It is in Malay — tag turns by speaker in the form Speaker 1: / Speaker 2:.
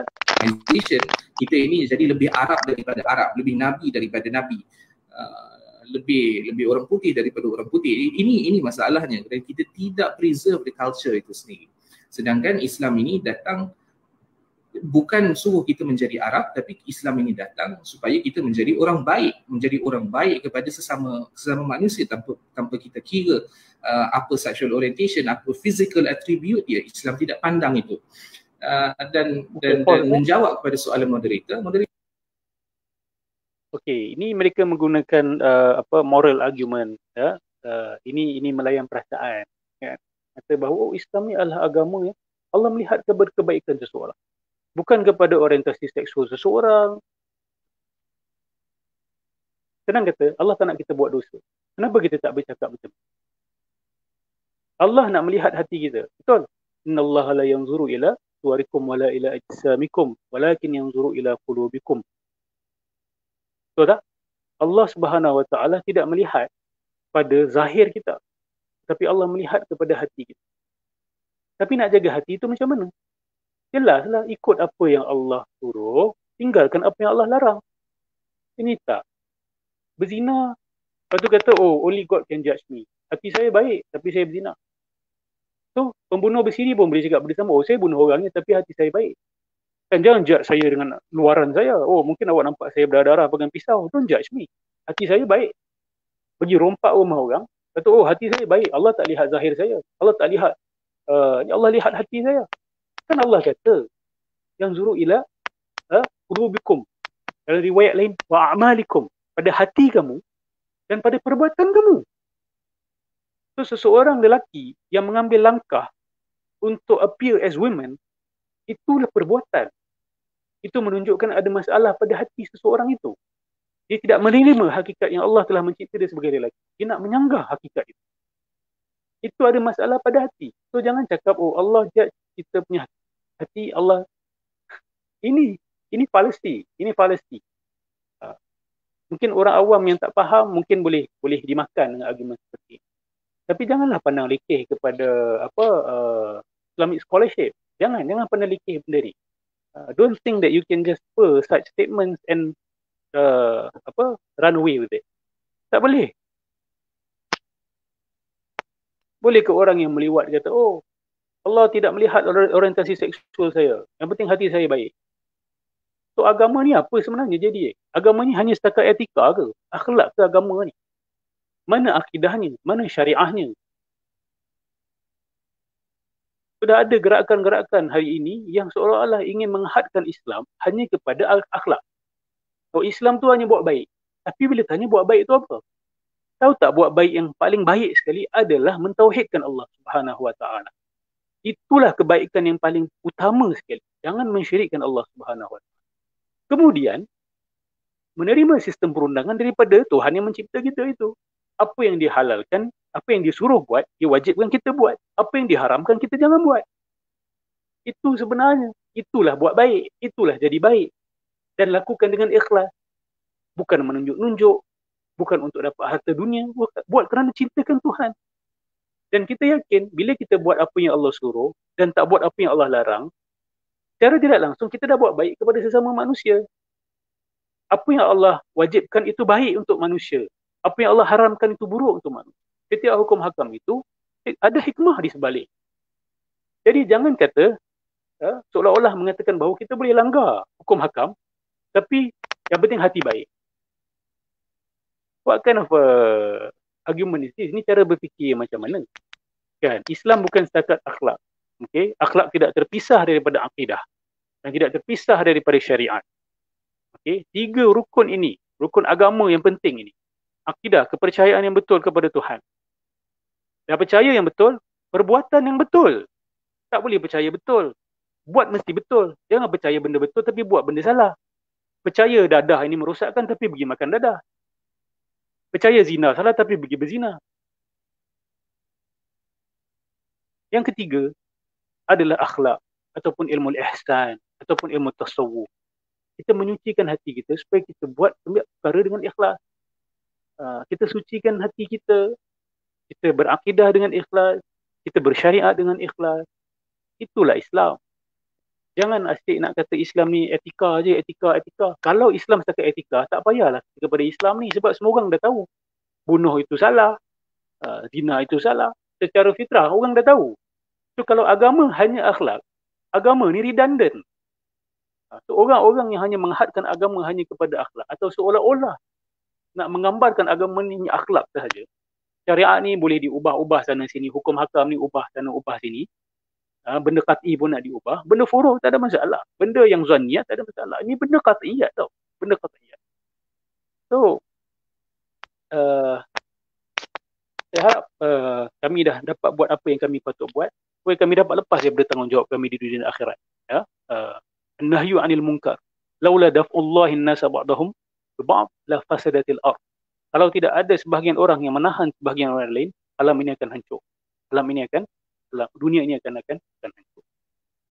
Speaker 1: westernization, kita ini jadi lebih Arab daripada Arab, lebih Nabi daripada Nabi, lebih orang putih daripada orang putih. Ini masalahnya, dan kita tidak preserve the culture itu sendiri. Sedangkan Islam ini datang bukan suruh kita menjadi Arab, tapi Islam ini datang supaya kita menjadi orang baik kepada sesama manusia, tanpa kita kira apa sexual orientation, apa physical attribute dia. Islam tidak pandang itu. Dan menjawab kepada soalan moderator.
Speaker 2: Okey, ini mereka menggunakan moral argument, ya. Ini melayan perasaan, ya. Kata bahawa Islam ni adalah agama yang Allah melihat kepada kebaikan seseorang, bukan kepada orientasi seksual seseorang. Senang kata, Allah tak nak kita buat dosa. Kenapa kita tak bercakap macam tu? Allah nak melihat hati kita. Betul? Innallaha la yanzuru ila suwarikum wala ila ajsamikum walakin yanzuru ila qulubikum. Betul tak? Allah Subhanahu wa taala tidak melihat pada zahir kita, tapi Allah melihat kepada hati kita. Tapi nak jaga hati itu macam mana? Jelaslah, ikut apa yang Allah suruh, tinggalkan apa yang Allah larang. Ini tak. Berzina, lepas tu kata, oh, only God can judge me. Hati saya baik, tapi saya berzina. So, pembunuh bersiri pun boleh cakap bersama, oh, saya bunuh orangnya, tapi hati saya baik. Kan jangan judge saya dengan luaran saya. Oh, mungkin awak nampak saya berdarah pegang pisau. Don't judge me. Hati saya baik. Pergi rompak rumah orang, kata, oh, hati saya baik. Allah tak lihat zahir saya. Allah tak lihat, Allah lihat hati saya. Kan Allah kata, yang zuru ila qulubikum. Dalam riwayat lain, wa a'malikum. Pada hati kamu dan pada perbuatan kamu. So, seseorang lelaki yang mengambil langkah untuk appear as women, itulah perbuatan. Itu menunjukkan ada masalah pada hati seseorang itu. Dia tidak menerima hakikat yang Allah telah mencipta dia sebagai lelaki. Dia nak menyanggah hakikat itu. Itu ada masalah pada hati. So, jangan cakap, oh, Allah judge kita punya hati, Allah. Ini fallacy. Ini fallacy. Mungkin orang awam yang tak faham mungkin boleh dimakan dengan argumen seperti ini. Tapi janganlah pandang lekeh kepada Islamic scholarship. Jangan pandang lekeh benda ni. Don't think that you can just spur such statements and run away with it. Tak boleh. Boleh ke orang yang meliwat kata, oh, Allah tidak melihat orientasi seksual saya. Yang penting hati saya baik. So, agama ni apa sebenarnya jadi? Agama ni hanya setakat etika ke? Akhlak ke agama ni? Mana akidahnya? Mana syariahnya? Sudah ada gerakan-gerakan hari ini yang seolah-olah ingin menghadkan Islam hanya kepada akhlak. So, Islam tu hanya buat baik. Tapi bila tanya buat baik tu apa? Tahu tak, buat baik yang paling baik sekali adalah mentauhidkan Allah Subhanahu wa taala. Itulah kebaikan yang paling utama sekali. Jangan mensyirikkan Allah Subhanahu wa taala. Kemudian, menerima sistem perundangan daripada Tuhan yang mencipta kita itu. Apa yang dihalalkan, apa yang disuruh buat, diwajibkan kita buat. Apa yang diharamkan, kita jangan buat. Itu sebenarnya. Itulah buat baik. Itulah jadi baik. Dan lakukan dengan ikhlas. Bukan menunjuk-nunjuk. Bukan untuk dapat harta dunia. Buat kerana cintakan Tuhan. Dan kita yakin, bila kita buat apa yang Allah suruh, dan tak buat apa yang Allah larang, secara tidak langsung kita dah buat baik kepada sesama manusia. Apa yang Allah wajibkan itu baik untuk manusia. Apa yang Allah haramkan itu buruk untuk manusia. Setiap hukum hakam itu ada hikmah di sebalik. Jadi jangan kata seolah-olah mengatakan bahawa kita boleh langgar hukum hakam, tapi yang penting hati baik. What kind of argument is this? Ini cara berfikir macam mana? Kan? Islam bukan setakat akhlak. Okay? Akhlak tidak terpisah daripada akidah dan tidak terpisah daripada syariat. Okay? 3 rukun ini, rukun agama yang penting ini. Akidah, kepercayaan yang betul kepada Tuhan. Dan percaya yang betul, perbuatan yang betul. Tak boleh percaya betul. Buat mesti betul. Jangan percaya benda betul tapi buat benda salah. Percaya dadah ini merosakkan tapi pergi makan dadah. Percaya zina salah tapi pergi berzina. Yang ketiga adalah akhlak ataupun ilmu ihsan ataupun ilmu tasawuf. Kita menyucikan hati kita supaya kita buat perkara dengan ikhlas. Kita sucikan hati kita, kita berakidah dengan ikhlas, kita bersyariat dengan ikhlas. Itulah Islam. Jangan asyik nak kata Islam ni etika je, etika. Kalau Islam setakat etika, tak payahlah kepada Islam ni, sebab semua orang dah tahu. Bunuh itu salah, zina itu salah. Secara fitrah orang dah tahu. So kalau agama hanya akhlak, agama ni redundant. So orang-orang yang hanya menghadkan agama hanya kepada akhlak, atau seolah-olah nak menggambarkan agama ni akhlak sahaja. Syariat ni boleh diubah-ubah sana sini, hukum hakam ni ubah sana ubah sini. Benda qat'i pun nak diubah, benda furuh tak ada masalah, benda yang zanniyat tak ada masalah. Ini benda qat'iyat tau, benda qat'iyat. So saya harap kami dah dapat buat apa yang kami patut buat, supaya kami dapat lepas daripada tanggungjawab kami di dunia dan akhirat. Ya, nahyu anil munkar laula daf'ullahi an-nasa ba'dahum bi ba'd la fasadatil ard. Kalau tidak ada sebahagian orang yang menahan sebahagian orang lain, alam ini akan hancur. Dunia ini akan hancur.